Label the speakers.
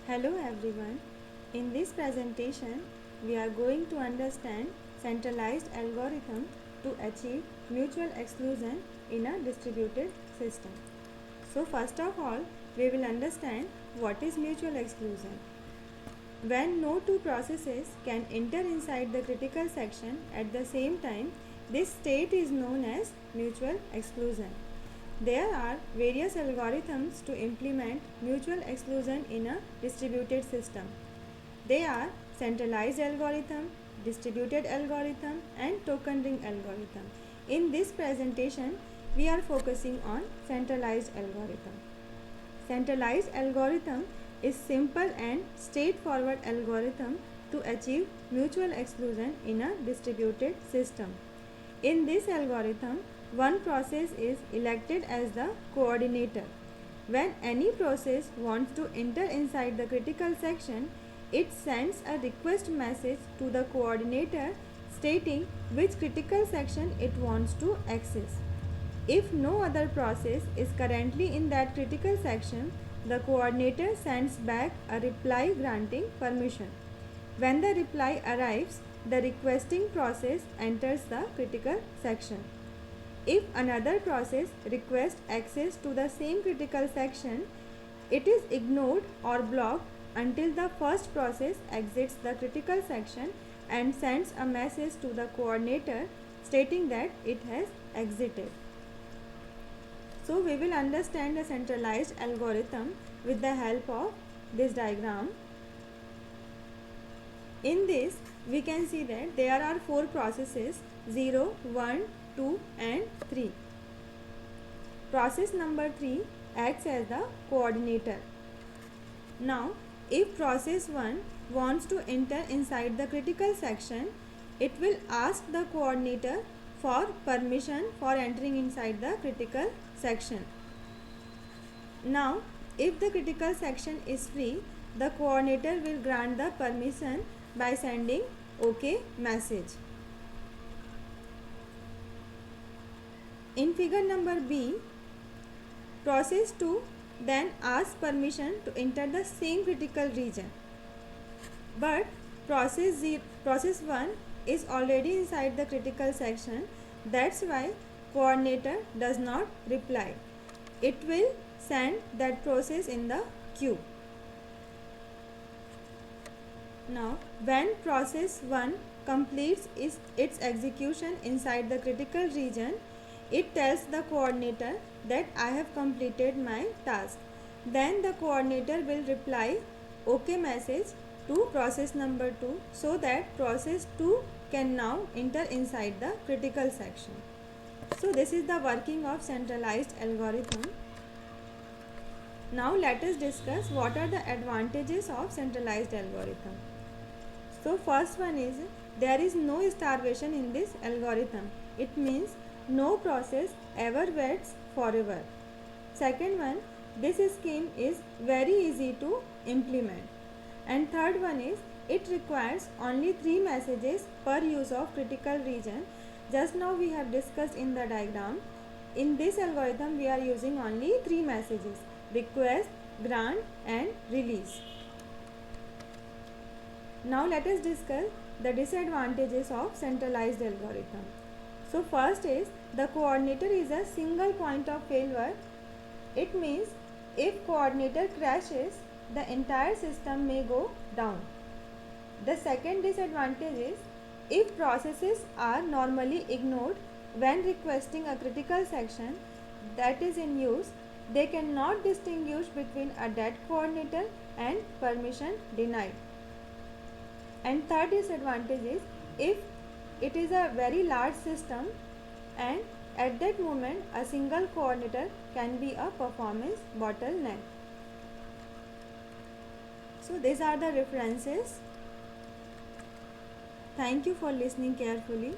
Speaker 1: Hello everyone. In this presentation, we are going to understand centralized algorithm to achieve mutual exclusion in a distributed system. So first of all, we will understand what is mutual exclusion. When no two processes can enter inside the critical section at the same time, this state is known as mutual exclusion. There are various algorithms to implement mutual exclusion in a distributed system. They are centralized algorithm, distributed algorithm and token ring algorithm. In this presentation, we are focusing on centralized algorithm. Centralized algorithm is simple and straightforward algorithm to achieve mutual exclusion in a distributed system. In this algorithm, one process is elected as the coordinator. When any process wants to enter inside the critical section, it sends a request message to the coordinator stating which critical section it wants to access. If no other process is currently in that critical section, the coordinator sends back a reply granting permission. When the reply arrives, the requesting process enters the critical section. If another process requests access to the same critical section, it is ignored or blocked until the first process exits the critical section and sends a message to the coordinator stating that it has exited. So we will understand the centralized algorithm with the help of this diagram. In this, we can see that there are four processes 0, 1, 2 and 3. Process number 3 acts as the coordinator. Now, if process 1 wants to enter inside the critical section, it will ask the coordinator for permission for entering inside the critical section. Now, if the critical section is free, the coordinator will grant the permission by sending OK message. In figure number B, process 2 then asks permission to enter the same critical region. But process 1 is already inside the critical section. That's why coordinator does not reply. It will send that process in the queue. Now, when process 1 completes its execution inside the critical region, it tells the coordinator that I have completed my task. Then the coordinator will reply OK message to process number 2 so that process 2 can now enter inside the critical section. So this is the working of centralized algorithm. Now let us discuss what are the advantages of centralized algorithm. So first one is there is no starvation in this algorithm. It means no process ever waits forever. Second one, this scheme is very easy to implement. And third one is it requires only 3 messages per use of critical region. Just now we have discussed in the diagram. In this algorithm we are using only 3 messages: request, grant and release. Now let us discuss the disadvantages of centralized algorithm. So first is the coordinator is a single point of failure. It means if coordinator crashes, the entire system may go down. The second disadvantage is if processes are normally ignored when requesting a critical section that is in use, they cannot distinguish between a dead coordinator and permission denied. And third disadvantage is if it is a very large system and at that moment a single coordinator can be a performance bottleneck. So these are the references. Thank you for listening carefully.